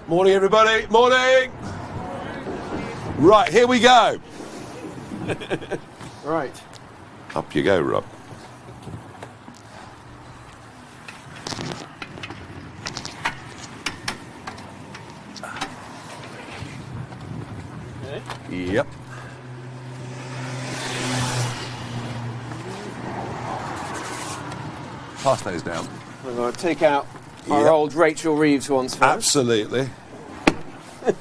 Morning, everybody. Morning. Right, here we go. Right. Up you go, Rob. Okay. Yep. Pass those down. We're going to take out our Yep. old Rachel Reeves ones first. Absolutely. There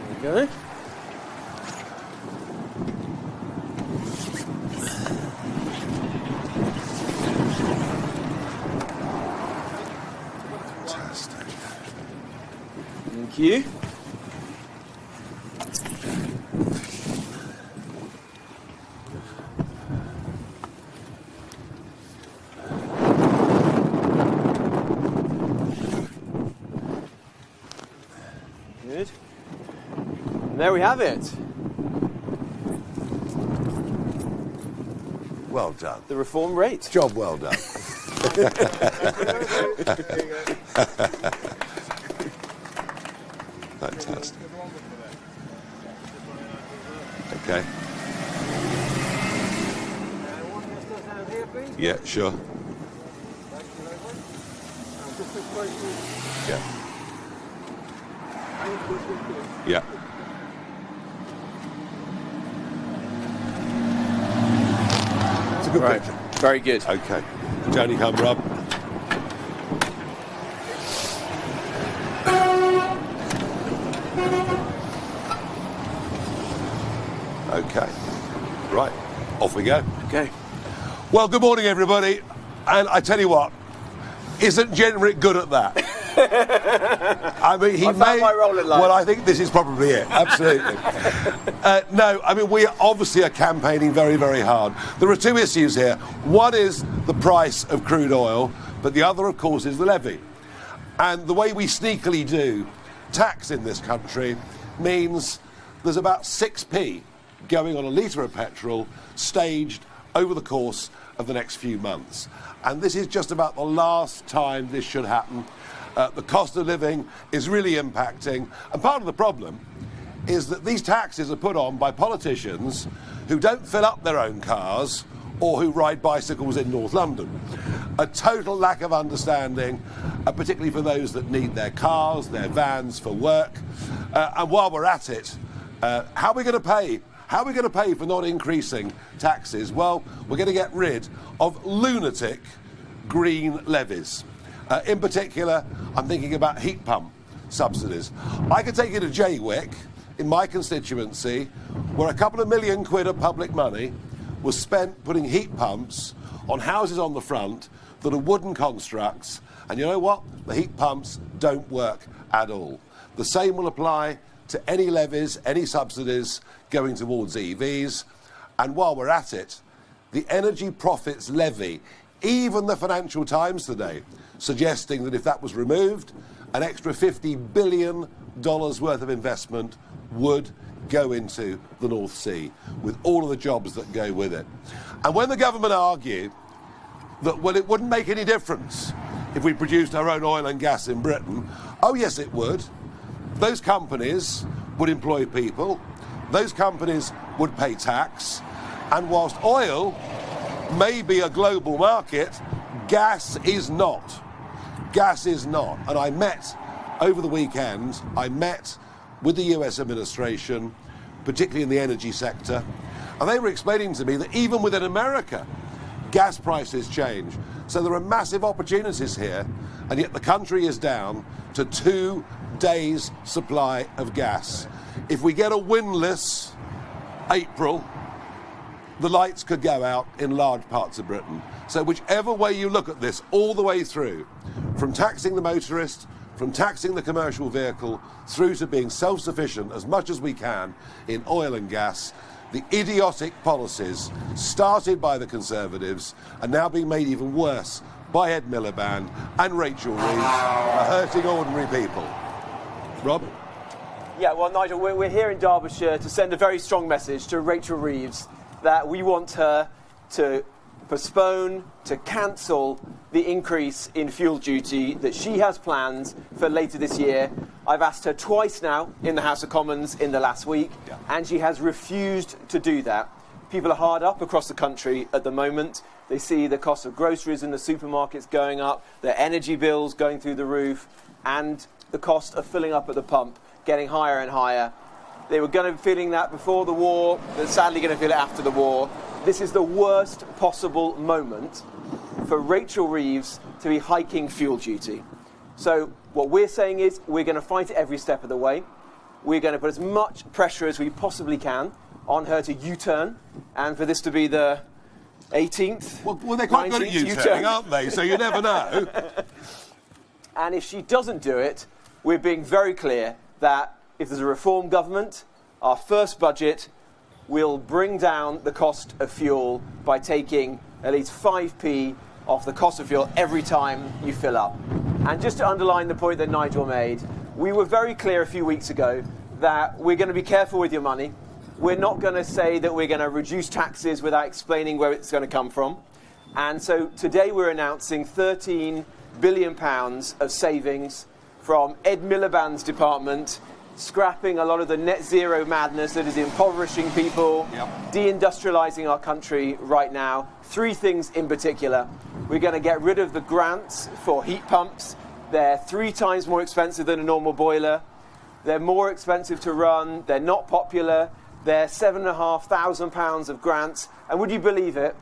we go. Fantastic. Thank you. Good. And there we have it. Well done. The reform rate. Job well done. Fantastic. Okay. Yeah, sure. Yeah. Yeah. It's a good Right. picture. Very good. Okay. Tony, come, Rob. Okay. Right. Off we go. Okay. Well, good morning, everybody. And I tell you what, isn't Jenrick good at that? I mean, he I found my role in life. Well, I think this is probably it. Absolutely. No, I mean, we obviously are campaigning very, very hard. There are two issues here. One is the price of crude oil, but the other, of course, is the levy. And the way we sneakily do tax in this country means there's about 6p going on a litre of petrol staged over the course of the next few months. And this is just about the last time this should happen. The cost of living is really impacting. And part of the problem is that these taxes are put on by politicians who don't fill up their own cars or who ride bicycles in North London. A total lack of understanding, particularly for those that need their cars, their vans for work. And while we're at it, how are we going to pay? How are we going to pay for not increasing taxes? Well, we're going to get rid of lunatic green levies. In particular, I'm thinking about heat pump subsidies. I could take you to Jaywick in my constituency, where a couple of £1 million of public money was spent putting heat pumps on houses on the front that are wooden constructs. And you know what? The heat pumps don't work at all. The same will apply to any levies, any subsidies going towards EVs. And while we're at it, the Energy Profits Levy, even the Financial Times today, suggesting that if that was removed, an extra $50 billion worth of investment would go into the North Sea, with all of the jobs that go with it. And when the government argue that, well, it wouldn't make any difference if we produced our own oil and gas in Britain, oh yes it would. Those companies would employ people, those companies would pay tax, and whilst oil may be a global market, gas is not. Gas is not. And I met over the weekend, I met with the US administration, particularly in the energy sector, and they were explaining to me that even within America, gas prices change. So there are massive opportunities here, and yet the country is down to 2 days' supply of gas. If we get a windless April, the lights could go out in large parts of Britain. So whichever way you look at this, all the way through, from taxing the motorist, from taxing the commercial vehicle, through to being self-sufficient as much as we can in oil and gas, the idiotic policies started by the Conservatives are now being made even worse by Ed Miliband and Rachel Reeves, are hurting ordinary people. Rob? Yeah, well, Nigel, we're here in Derbyshire to send a very strong message to Rachel Reeves that we want her to postpone, to cancel the increase in fuel duty that she has planned for later this year. I've asked her twice now in the House of Commons in the last week, and she has refused to do that. People are hard up across the country at the moment. They see the cost of groceries in the supermarkets going up, their energy bills going through the roof, and the cost of filling up at the pump getting higher and higher. They were going to be feeling that before the war, they're sadly going to feel it after the war. This is the worst possible moment for Rachel Reeves to be hiking fuel duty. So what we're saying is we're going to fight it every step of the way. We're going to put as much pressure as we possibly can on her to U-turn, and for this to be the 18th. Well, they're quite good at U-turning, aren't they? So you never know. And if she doesn't do it, we're being very clear that if there's a reform government, our first budget will bring down the cost of fuel by taking at least 5p off the cost of fuel every time you fill up. And just to underline the point that Nigel made, we were very clear a few weeks ago that we're going to be careful with your money. We're not going to say that we're going to reduce taxes without explaining where it's going to come from. And so today we're announcing £13 billion of savings from Ed Miliband's department, scrapping a lot of the net zero madness that is impoverishing people, deindustrialising our country right now. Three things in particular. We're going to get rid of the grants for heat pumps. They're 3 times more expensive than a normal boiler. They're more expensive to run. They're not popular. They're £7,500 of grants. And would you believe it?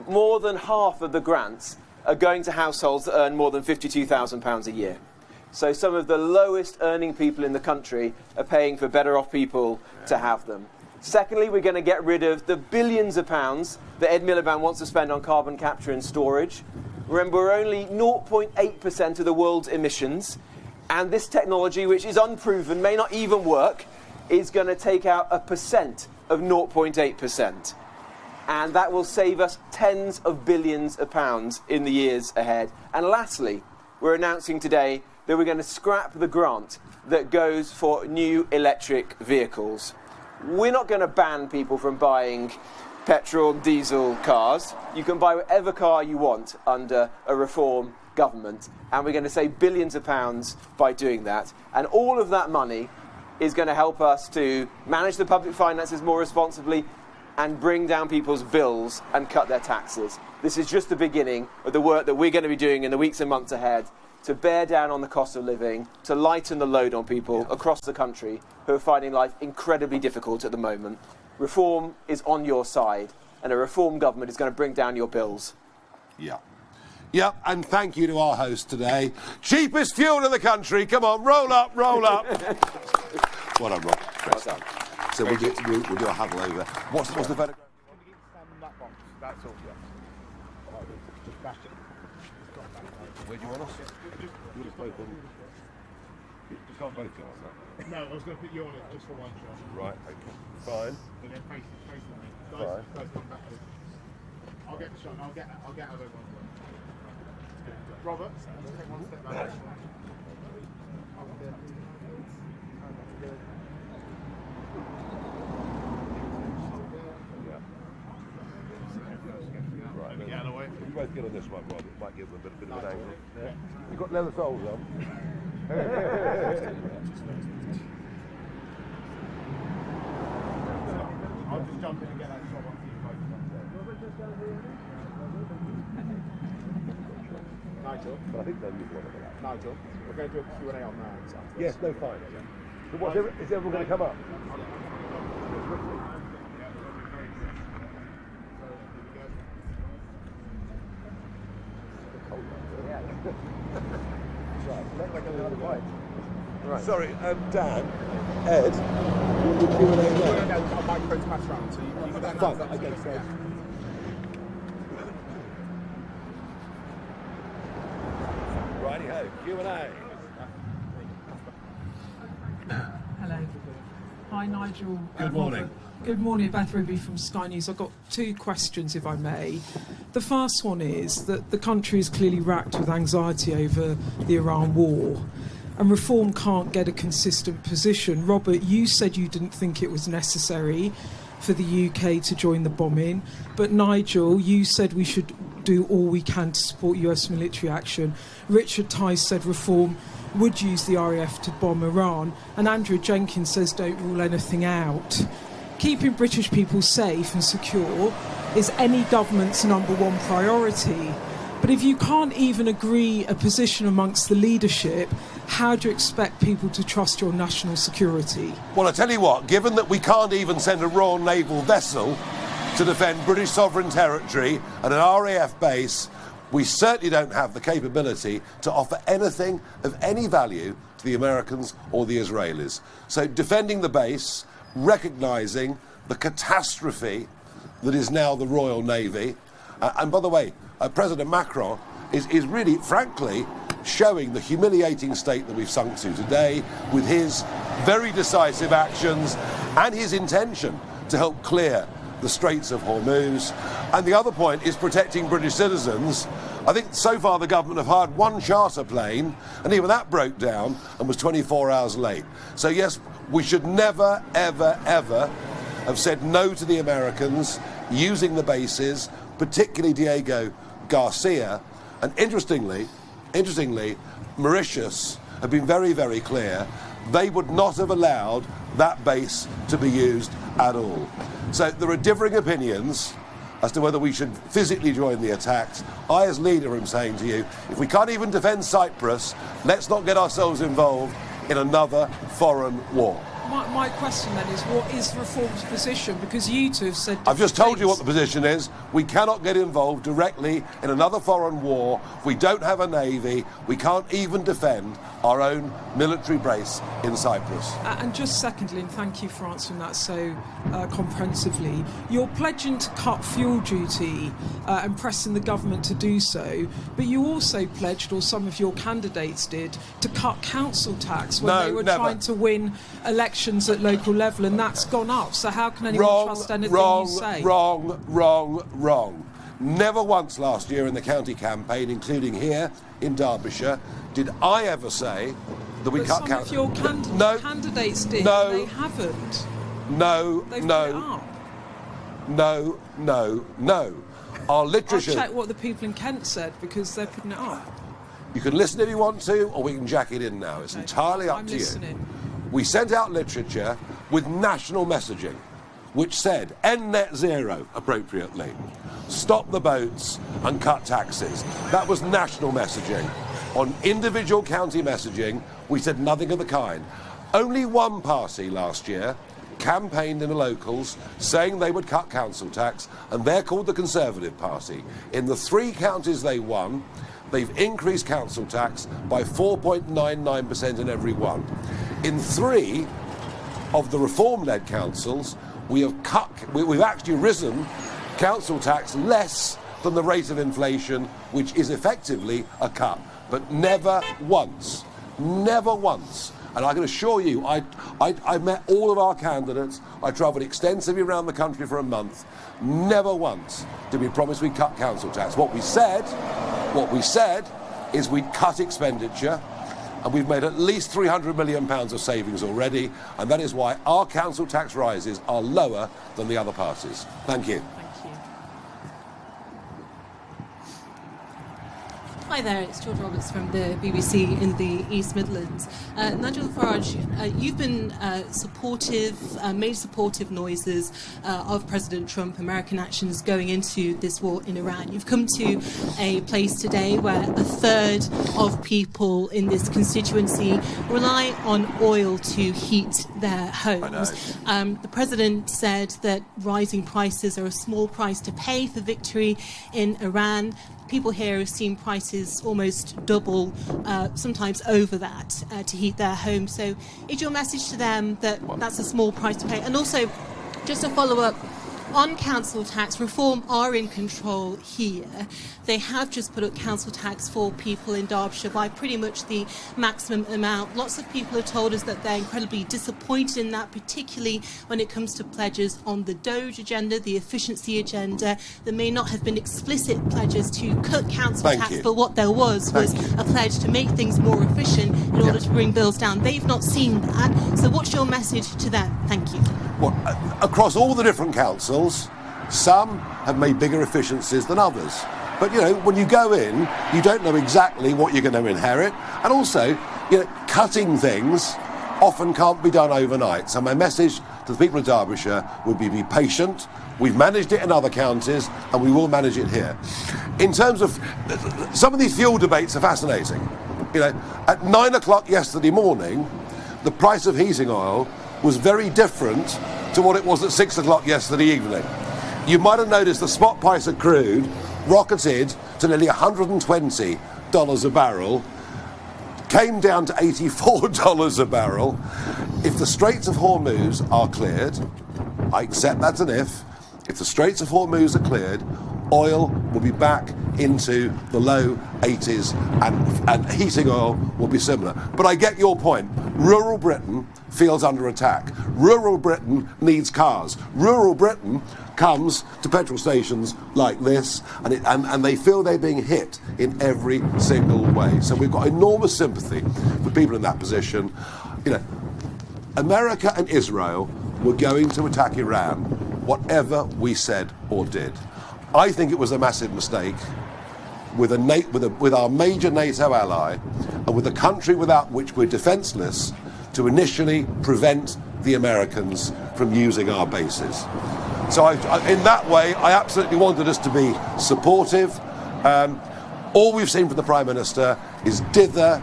More than half of the grants are going to households that earn more than £52,000 a year. So some of the lowest earning people in the country are paying for better off people to have them. Secondly, we're going to get rid of the billions of pounds that Ed Miliband wants to spend on carbon capture and storage. Remember, we're only 0.8% of the world's emissions, and this technology, which is unproven, may not even work, is going to take out 1% of 0.8%. And that will save us tens of billions of pounds in the years ahead. And lastly, we're announcing today that we're going to scrap the grant that goes for new electric vehicles. We're not going to ban people from buying petrol, diesel cars. You can buy whatever car you want under a reform government, and we're going to save billions of pounds by doing that. And all of that money is going to help us to manage the public finances more responsibly and bring down people's bills and cut their taxes. This is just the beginning of the work that we're going to be doing in the weeks and months ahead to bear down on the cost of living, to lighten the load on people across the country who are finding life incredibly difficult at the moment. Reform is on your side, and a reform government is going to bring down your bills. Yeah, and thank you to our host today. Cheapest fuel in the country. Come on, roll up, roll up. Well done, Rob. Well done. So we'll do a huddle over. What's the photograph? That's all, yeah. Just bash it. Where do you want us? You just both on. You can't both go on that. No, I was going to put you on it just for one shot. Right, okay. Fine. And then face me. Guys, come back. I'll get the shot and I'll get other ones. Robert, take one step back. Right, get out of the way. You both get on this one, Rob. It might give them a bit of an angle. Yeah. You've got leather soles on. I'll just jump in and get that shot once you both. Nigel? But I think they'll use one of that. Nigel, we're going to do a Q&A on that. Yes, no, fine. So is everyone going to come up? Right. Sorry, Dan, Ed, you'll do Q&A now. No, I'll microphone pass round, so you got that. Fine, okay, so... Righty-ho, Q&A. Hello. Hi, Nigel. Good morning. Good morning, Beth Ruby from Sky News. I've got 2 questions, if I may. The first one is that the country is clearly racked with anxiety over the Iran war, and Reform can't get a consistent position. Robert, you said you didn't think it was necessary. for the UK to join the bombing. But Nigel, you said we should do all we can to support US military action. Richard Tice said reform would use the RAF to bomb Iran. And Andrew Jenkins says don't rule anything out. Keeping British people safe and secure is any government's number one priority. But if you can't even agree a position amongst the leadership, how do you expect people to trust your national security? Well, I tell you what, given that we can't even send a Royal Naval vessel to defend British sovereign territory at an RAF base, we certainly don't have the capability to offer anything of any value to the Americans or the Israelis. So defending the base, recognising the catastrophe that is now the Royal Navy, and by the way, President Macron is really, frankly, showing the humiliating state that we've sunk to today with his very decisive actions and his intention to help clear the Straits of Hormuz. And the other point is protecting British citizens. I think so far the government have hired one charter plane, and even that broke down and was 24 hours late. So yes, we should never, ever, ever have said no to the Americans using the bases, particularly Diego Garcia. And interestingly, Mauritius have been very, very clear they would not have allowed that base to be used at all. So there are differing opinions as to whether we should physically join the attacks. I, as leader, am saying to you, if we can't even defend Cyprus, let's not get ourselves involved in another foreign war. My question then is, what is Reform's position? Because you two have said... I've just told you what the position is. We cannot get involved directly in another foreign war. We don't have a navy. We can't even defend our own military base in Cyprus. And just secondly, and thank you for answering that so comprehensively, you're pledging to cut fuel duty and pressing the government to do so, but you also pledged, or some of your candidates did, to cut council tax when they were trying to win elections at local level, and that's gone up. So how can anyone trust anything you say? Wrong. Never once last year in the county campaign, including here in Derbyshire, did I ever say that we cut council. Some of your candidates did. No, they haven't. They've put it up. No. Our literature. I'll check what the people in Kent said, because they're putting it up. You can listen if you want to, or we can jack it in now. It's entirely up to listening. you. We sent out literature with national messaging, which said end net zero appropriately, stop the boats and cut taxes. That was national messaging. On individual county messaging, we said nothing of the kind. Only one party last year campaigned in the locals saying they would cut council tax, and they're called the Conservative Party. In the 3 counties they won, they've increased council tax by 4.99% in every one. In 3 of the Reform-led councils, we've actually risen council tax less than the rate of inflation, which is effectively a cut. But never once. And I can assure you, I met all of our candidates. I travelled extensively around the country for a month. Never once did we promise we'd cut council tax. What we said is we'd cut expenditure, and we've made at least £300 million of savings already, and that is why our council tax rises are lower than the other parties. Thank you. Hi there, it's George Roberts from the BBC in the East Midlands. Nigel Farage, you've been made supportive noises of President Trump, American actions going into this war in Iran. You've come to a place today where a third of people in this constituency rely on oil to heat their homes. The President said that rising prices are a small price to pay for victory in Iran. People here have seen prices almost double, sometimes over that, to heat their homes. So is your message to them that that's a small price to pay? And also, just to follow up on council tax, Reform are in control here. They have just put up council tax for people in Derbyshire by pretty much the maximum amount. Lots of people have told us that they're incredibly disappointed in that, particularly when it comes to pledges on the DOGE agenda, the efficiency agenda. There may not have been explicit pledges to cut council tax, but what there was a pledge to make things more efficient in order to bring bills down. They've not seen that. So what's your message to them? Thank you. Well, across all the different councils, some have made bigger efficiencies than others. But, you know, when you go in, you don't know exactly what you're going to inherit. And also, you know, cutting things often can't be done overnight. So my message to the people of Derbyshire would be patient. We've managed it in other counties, and we will manage it here. In terms of some of these fuel debates are fascinating. You know, at 9 o'clock yesterday morning, the price of heating oil was very different to what it was at 6 o'clock yesterday evening. You might have noticed the spot price of crude rocketed to nearly $120 a barrel, came down to $84 a barrel. If the Straits of Hormuz are cleared, I accept that's an if the Straits of Hormuz are cleared, oil will be back into the low 80s and heating oil will be similar. But I get your point. Rural Britain feels under attack. Rural Britain needs cars. Rural Britain comes to petrol stations like this and they feel they're being hit in every single way. So we've got enormous sympathy for people in that position. You know, America and Israel were going to attack Iran, whatever we said or did. I think it was a massive mistake with our major NATO ally and with a country without which we're defenceless to initially prevent the Americans from using our bases. So in that way, I absolutely wanted us to be supportive. All we've seen from the Prime Minister is dither,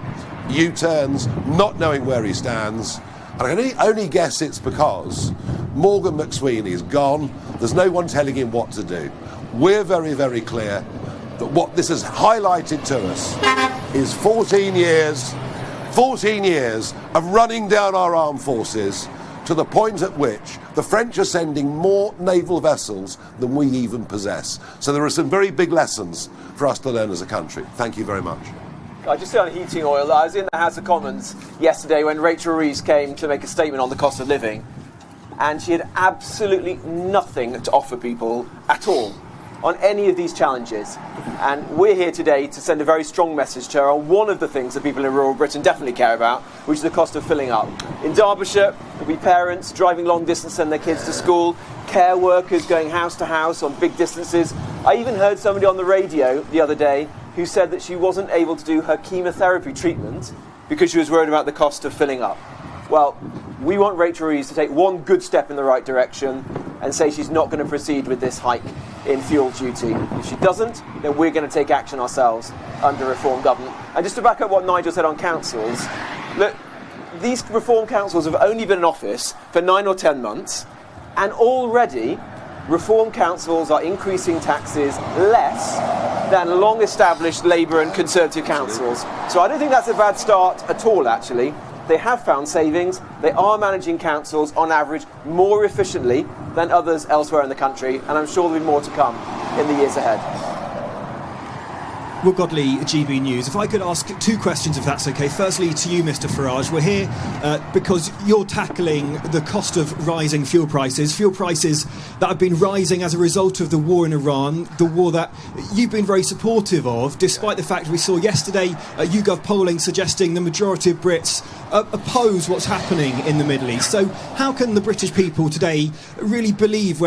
U-turns, not knowing where he stands. And I can only guess it's because Morgan McSweeney is gone. There's no one telling him what to do. We're very, very clear that what this has highlighted to us is 14 years of running down our armed forces to the point at which the French are sending more naval vessels than we even possess. So there are some very big lessons for us to learn as a country. Thank you very much. I just say on heating oil, I was in the House of Commons yesterday when Rachel Reeves came to make a statement on the cost of living, and she had absolutely nothing to offer people at all on any of these challenges. And we're here today to send a very strong message to her on one of the things that people in rural Britain definitely care about, which is the cost of filling up. In Derbyshire, there'll be parents driving long distance to send their kids to school, care workers going house to house on big distances. I even heard somebody on the radio the other day who said that she wasn't able to do her chemotherapy treatment because she was worried about the cost of filling up. Well, we want Rachel Reeves to take one good step in the right direction and say she's not going to proceed with this hike in fuel duty. If she doesn't, then we're going to take action ourselves under Reform government. And just to back up what Nigel said on councils, look, these Reform councils have only been in office for 9 or 10 months, and already Reform councils are increasing taxes less than long-established Labour and Conservative councils. So I don't think that's a bad start at all, actually. They have found savings. They are managing councils, on average, more efficiently than others elsewhere in the country, and I'm sure there'll be more to come in the years ahead. Will Godley, GB News. If I could ask two questions, if that's okay. Firstly, to you, Mr. Farage. We're here because you're tackling the cost of rising fuel prices that have been rising as a result of the war in Iran, the war that you've been very supportive of, despite the fact we saw yesterday YouGov polling suggesting the majority of Brits oppose what's happening in the Middle East. So how can the British people today really believe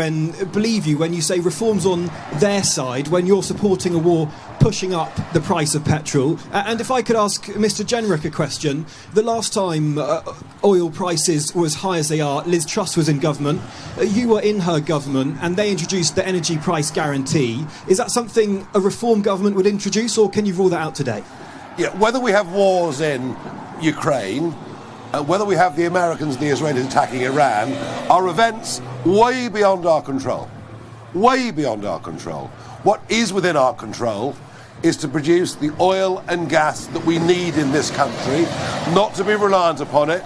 you when you say reforms on their side, when you're supporting a war pushing up the price of petrol? And if I could ask Mr. Jenrick a question, the last time oil prices were as high as they are, Liz Truss was in government, you were in her government, and they introduced the energy price guarantee. Is that something a Reform government would introduce, or can you rule that out today? Yeah, whether we have wars in Ukraine, whether we have the Americans and the Israelis attacking Iran, are events way beyond our control. Way beyond our control. What is within our control is to produce the oil and gas that we need in this country, not to be reliant upon it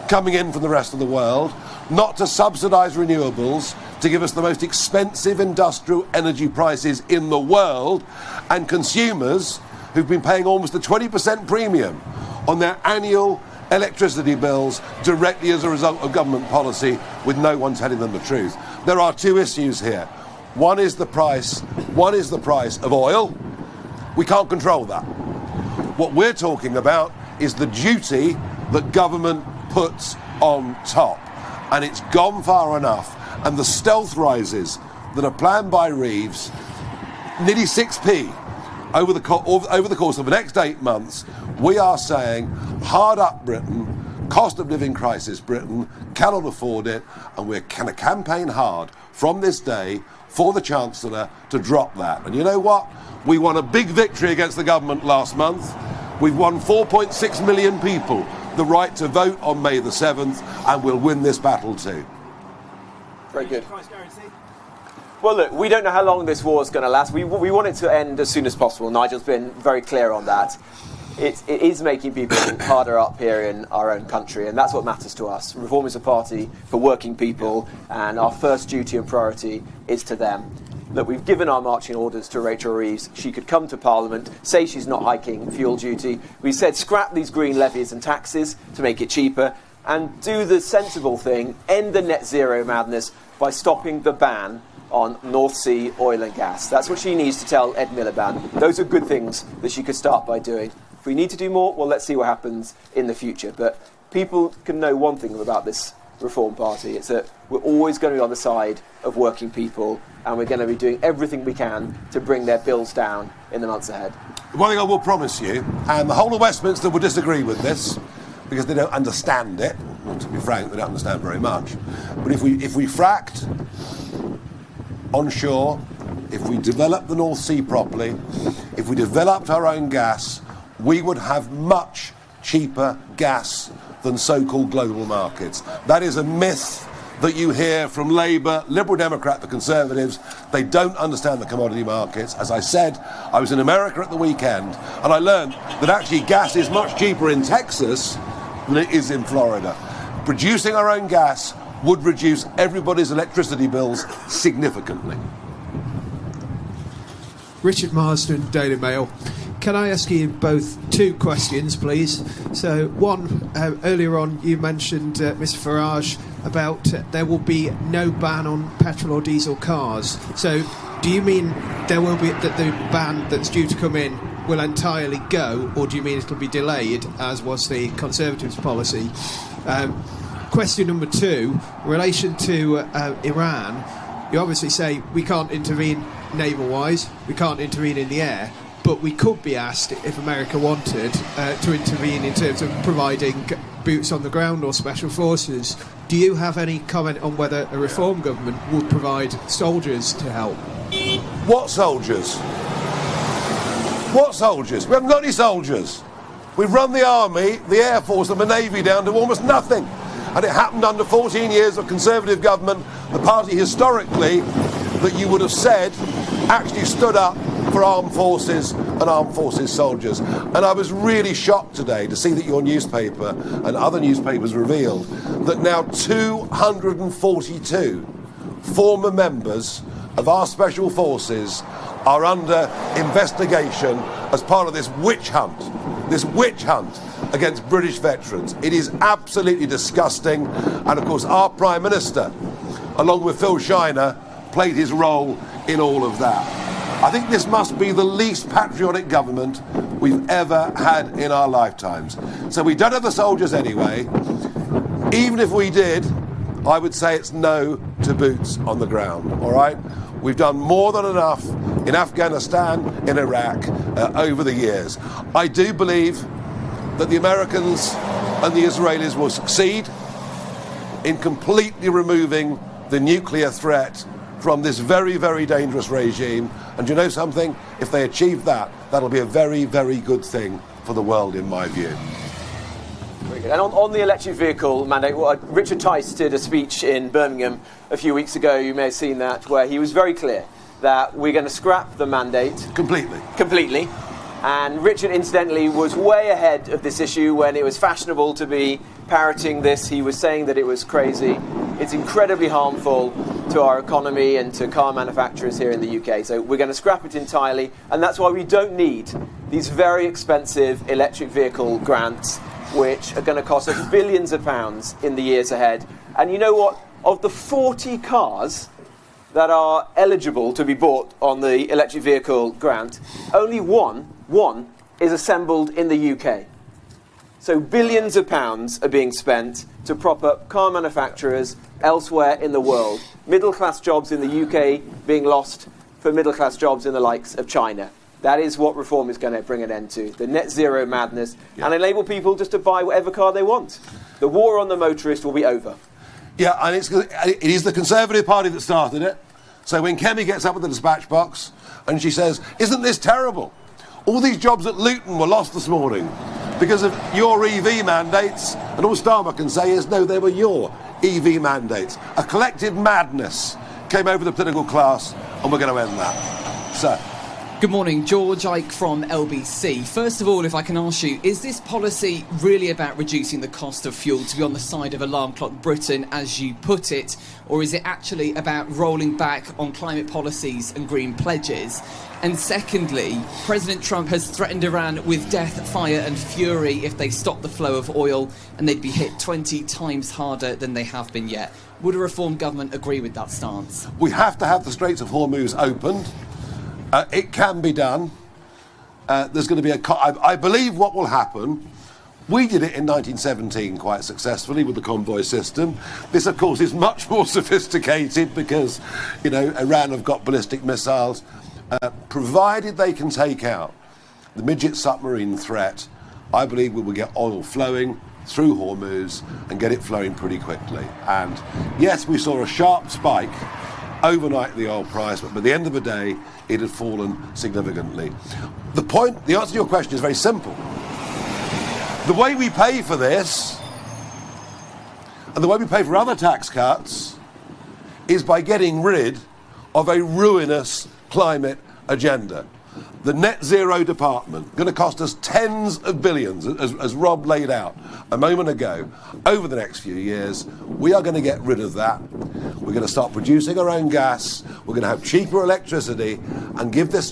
coming in from the rest of the world, not to subsidise renewables, to give us the most expensive industrial energy prices in the world, and consumers who've been paying almost a 20% premium on their annual electricity bills directly as a result of government policy, with no one telling them the truth. There are two issues here. One is the price of oil. We can't control that. What we're talking about is the duty that government puts on top. And it's gone far enough. And the stealth rises that are planned by Reeves, nearly 6p over the course of the next 8 months, we are saying, hard up Britain, cost of living crisis Britain, cannot afford it, and we're going to campaign hard from this day for the Chancellor to drop that. And you know what? We won a big victory against the government last month. We've won 4.6 million people the right to vote on May the 7th, and we'll win this battle too. Very good. Well, look, we don't know how long this war is going to last. We want it to end as soon as possible. Nigel's been very clear on that. It is making people harder up here in our own country, and that's what matters to us. Reform is a party for working people, and our first duty and priority is to them. Look, we've given our marching orders to Rachel Reeves. She could come to Parliament, say she's not hiking fuel duty. We said scrap these green levies and taxes to make it cheaper, and do the sensible thing, end the net zero madness by stopping the ban on North Sea oil and gas. That's what she needs to tell Ed Miliband. Those are good things that she could start by doing. If we need to do more, well, let's see what happens in the future. But people can know one thing about this Reform Party. It's that we're always going to be on the side of working people, and we're going to be doing everything we can to bring their bills down in the months ahead. One thing I will promise you, and the whole of Westminster will disagree with this, because they don't understand it. Well, to be frank, they don't understand very much. But if we fracked onshore, if we developed the North Sea properly, if we developed our own gas, we would have much cheaper gas than so-called global markets. That is a myth that you hear from Labour, Liberal Democrat, the Conservatives. They don't understand the commodity markets. As I said, I was in America at the weekend, and I learned that actually gas is much cheaper in Texas than it is in Florida. Producing our own gas would reduce everybody's electricity bills significantly. Richard Marsden, Daily Mail. Can I ask you both two questions, please? So, one, earlier on you mentioned, Mr Farage, about there will be no ban on petrol or diesel cars. So, do you mean there will be that the ban that's due to come in will entirely go, or do you mean it'll be delayed, as was the Conservatives' policy? Question number two, in relation to Iran, you obviously say we can't intervene naval-wise, we can't intervene in the air, but we could be asked, if America wanted, to intervene in terms of providing boots on the ground or special forces. Do you have any comment on whether a reform government would provide soldiers to help? What soldiers? What soldiers? We haven't got any soldiers. We've run the army, the air force and the navy down to almost nothing. And it happened under 14 years of Conservative government, the party historically that you would have said actually stood up for armed forces and armed forces soldiers. And I was really shocked today to see that your newspaper and other newspapers revealed that now 242 former members of our special forces are under investigation as part of this witch hunt against British veterans. It is absolutely disgusting. And of course our Prime Minister, along with Phil Shiner, played his role in all of that. I think this must be the least patriotic government we've ever had in our lifetimes. So we don't have the soldiers anyway. Even if we did, I would say it's no to boots on the ground, all right? We've done more than enough in Afghanistan, in Iraq, over the years. I do believe that the Americans and the Israelis will succeed in completely removing the nuclear threat from this very, very dangerous regime. And you know something? If they achieve that, that'll be a very, very good thing for the world, in my view. Very good. And on the electric vehicle mandate, Richard Tice did a speech in Birmingham a few weeks ago, you may have seen that, where he was very clear that we're going to scrap the mandate. Completely. And Richard, incidentally, was way ahead of this issue when it was fashionable to be parroting this. He was saying that it was crazy. It's incredibly harmful to our economy and to car manufacturers here in the UK. So we're going to scrap it entirely, and that's why we don't need these very expensive electric vehicle grants, which are going to cost us billions of pounds in the years ahead. And you know what? Of the 40 cars that are eligible to be bought on the electric vehicle grant, only one is assembled in the UK. So billions of pounds are being spent to prop up car manufacturers elsewhere in the world. Middle-class jobs in the UK being lost for middle-class jobs in the likes of China. That is what reform is going to bring an end to, the net zero madness, and enable people just to buy whatever car they want. The war on the motorist will be over. Yeah, and it is the Conservative Party that started it. So when Kemi gets up with the dispatch box and she says, isn't this terrible? All these jobs at Luton were lost this morning because of your EV mandates. And all Starmer can say is, no, they were your EV mandates. A collective madness came over the political class, and we're going to end that. Sir. Good morning, George Ike from LBC. First of all, if I can ask you, is this policy really about reducing the cost of fuel to be on the side of alarm clock Britain, as you put it, or is it actually about rolling back on climate policies and green pledges? And secondly, President Trump has threatened Iran with death, fire and fury if they stop the flow of oil, and they'd be hit 20 times harder than they have been yet. Would a reform government agree with that stance? We have to have the Straits of Hormuz opened. It can be done. There's going to be I believe what will happen. We did it in 1917 quite successfully with the convoy system. This, of course, is much more sophisticated because, you know, Iran have got ballistic missiles. Provided they can take out the midget submarine threat, I believe we will get oil flowing through Hormuz and get it flowing pretty quickly. And yes, we saw a sharp spike overnight the oil price, but by the end of the day, it had fallen significantly. The answer to your question is very simple. The way we pay for this, and the way we pay for other tax cuts, is by getting rid of a ruinous climate agenda. The net zero department, going to cost us tens of billions, as Rob laid out a moment ago, over the next few years. We are going to get rid of that. We're going to start producing our own gas. We're going to have cheaper electricity and give this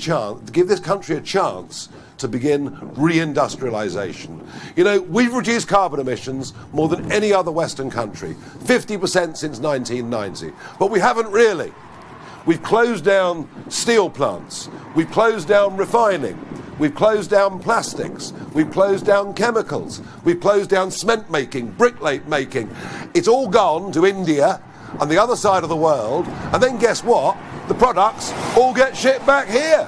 country a chance to begin reindustrialization. You know, we've reduced carbon emissions more than any other Western country, 50% since 1990, but we haven't really. We've closed down steel plants. We've closed down refining. We've closed down plastics. We've closed down chemicals. We've closed down cement making, brick making. It's all gone to India and the other side of the world. And then guess what? The products all get shipped back here.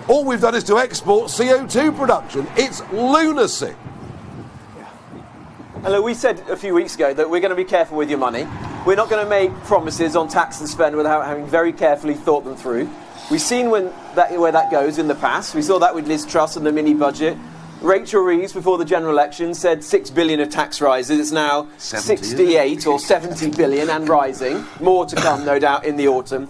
All we've done is to export CO2 production. It's lunacy. And look, we said a few weeks ago that we're going to be careful with your money. We're not going to make promises on tax and spend without having very carefully thought them through. We've seen where that goes in the past. We saw that with Liz Truss and the mini budget. Rachel Reeves, before the general election, said 6 billion of tax rises. It's now 68 or 70 billion and rising. More to come, no doubt, in the autumn.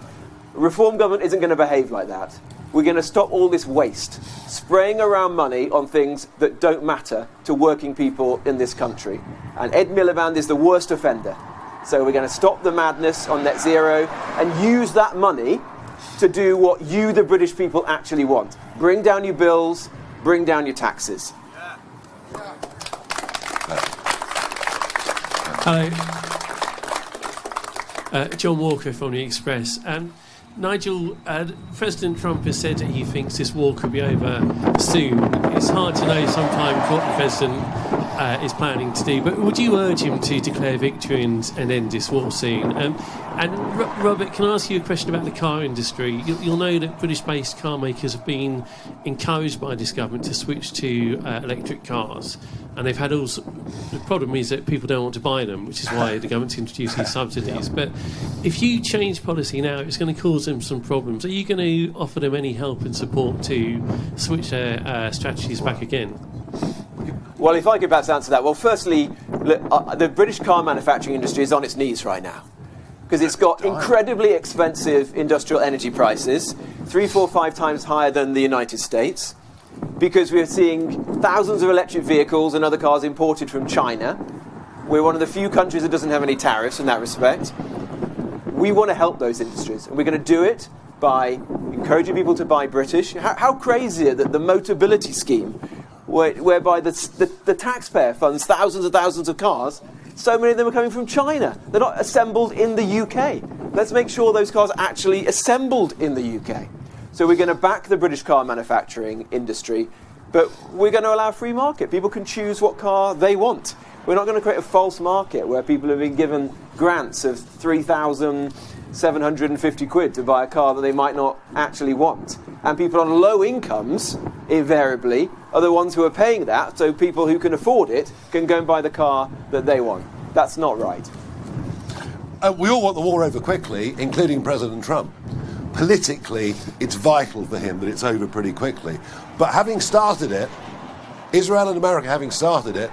A reform government isn't going to behave like that. We're going to stop all this waste, spraying around money on things that don't matter to working people in this country. And Ed Miliband is the worst offender. So we're going to stop the madness on net zero and use that money to do what you, the British people, actually want. Bring down your bills, bring down your taxes. Hello. John Walker from The Express. Nigel, President Trump has said that he thinks this war could be over soon. It's hard to know sometimes what the President is planning to do, but would you urge him to declare victory and end this war soon? And Robert, can I ask you a question about the car industry? You'll know that British-based car makers have been encouraged by this government to switch to electric cars, and they've had the problem is that people don't want to buy them, which is why the government's introducing subsidies. But if you change policy now, it's going to cause them some problems. Are you going to offer them any help and support to switch their strategies back again? Well, if I could perhaps answer that. Well, firstly, look, the British car manufacturing industry is on its knees right now because it's got incredibly expensive industrial energy prices, 3, 4, 5 times higher than the United States, because we're seeing thousands of electric vehicles and other cars imported from China. We're one of the few countries that doesn't have any tariffs in that respect. We want to help those industries, and we're going to do it by encouraging people to buy British. How crazy is it that the Motability scheme, whereby the taxpayer funds thousands and thousands of cars, so many of them are coming from China. They're not assembled in the UK. Let's make sure those cars are actually assembled in the UK. So we're going to back the British car manufacturing industry, but we're going to allow a free market. People can choose what car they want. We're not going to create a false market where people have been given grants of 3,750 quid to buy a car that they might not actually want. And people on low incomes, invariably, are the ones who are paying that, so people who can afford it can go and buy the car that they want. That's not right. We all want the war over quickly, including President Trump. Politically, it's vital for him that it's over pretty quickly. But having started it, Israel and America having started it,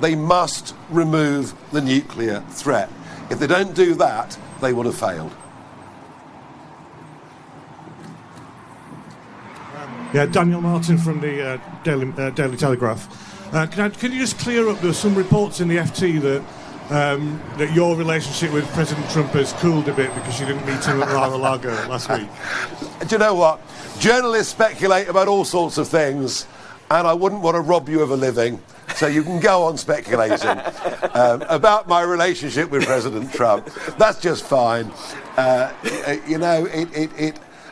they must remove the nuclear threat. If they don't do that, they would have failed. Yeah, Daniel Martin from the Daily Telegraph. Can you just clear up? There's some reports in the FT that your relationship with President Trump has cooled a bit because you didn't meet him at Mar-a-Lago last week. Do you know what? Journalists speculate about all sorts of things, and I wouldn't want to rob you of a living. So you can go on speculating about my relationship with President Trump. That's just fine.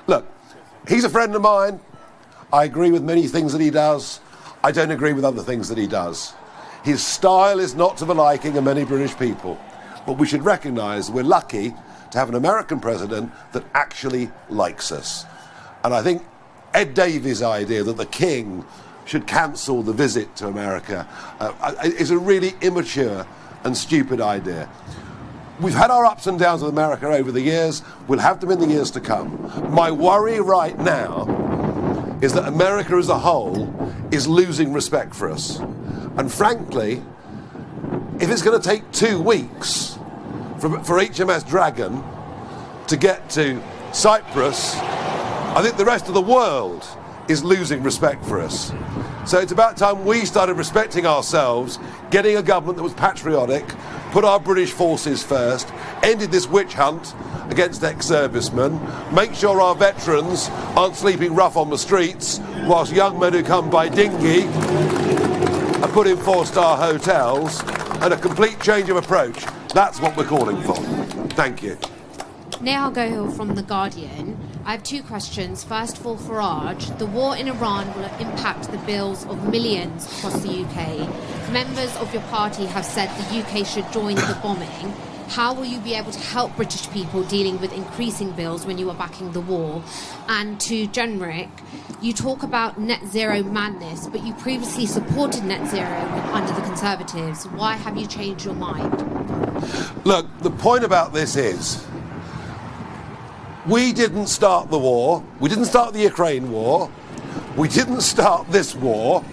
Look, he's a friend of mine. I agree with many things that he does. I don't agree with other things that he does. His style is not to the liking of many British people. But we should recognise we're lucky to have an American president that actually likes us. And I think Ed Davies' idea that the King should cancel the visit to America is a really immature and stupid idea. We've had our ups and downs with America over the years. We'll have them in the years to come. My worry right now is that America as a whole is losing respect for us. And frankly, if it's going to take 2 weeks for HMS Dragon to get to Cyprus, I think the rest of the world is losing respect for us. So it's about time we started respecting ourselves, getting a government that was patriotic, put our British forces first, ended this witch hunt against ex-servicemen, make sure our veterans aren't sleeping rough on the streets whilst young men who come by dinghy are put in 4-star hotels, and a complete change of approach. That's what we're calling for. Thank you. Nehal Gohil from The Guardian. I have 2 questions. First for Farage. The war in Iran will impact the bills of millions across the UK. Members of your party have said the UK should join the bombing. How will you be able to help British people dealing with increasing bills when you are backing the war? And to Jenrick, you talk about net zero madness, but you previously supported net zero under the Conservatives. Why have you changed your mind? Look, the point about this is, we didn't start the war. We didn't start the Ukraine war. We didn't start this war.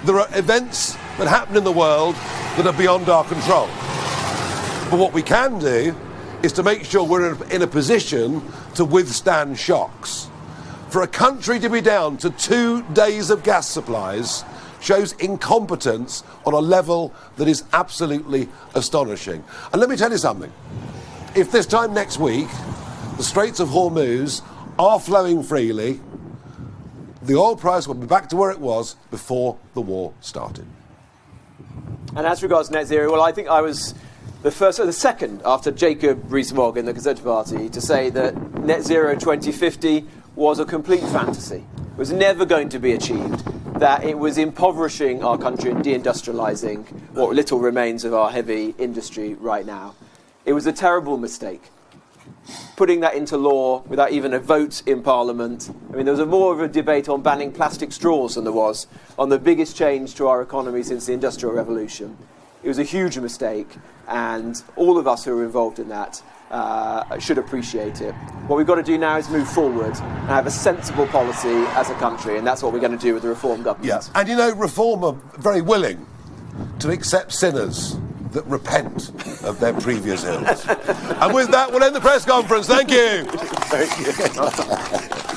There are events that happen in the world that are beyond our control. But what we can do is to make sure we're in a position to withstand shocks. For a country to be down to 2 days of gas supplies shows incompetence on a level that is absolutely astonishing. And let me tell you something. If this time next week the Straits of Hormuz are flowing freely, the oil price will be back to where it was before the war started. And as regards net zero, well, I think I was the first or the second after Jacob Rees-Mogg in the Conservative Party to say that net zero 2050 was a complete fantasy. It was never going to be achieved, that it was impoverishing our country and deindustrialising what little remains of our heavy industry right now. It was a terrible mistake. Putting that into law without even a vote in Parliament. I mean, there was more of a debate on banning plastic straws than there was on the biggest change to our economy since the Industrial Revolution. It was a huge mistake, and all of us who are involved in that should appreciate it. What we've got to do now is move forward and have a sensible policy as a country, and that's what we're going to do with the Reform government. Yeah. And you know, Reform are very willing to accept sinners that repent of their previous ills. And with that, we'll end the press conference. Thank you. Thank you.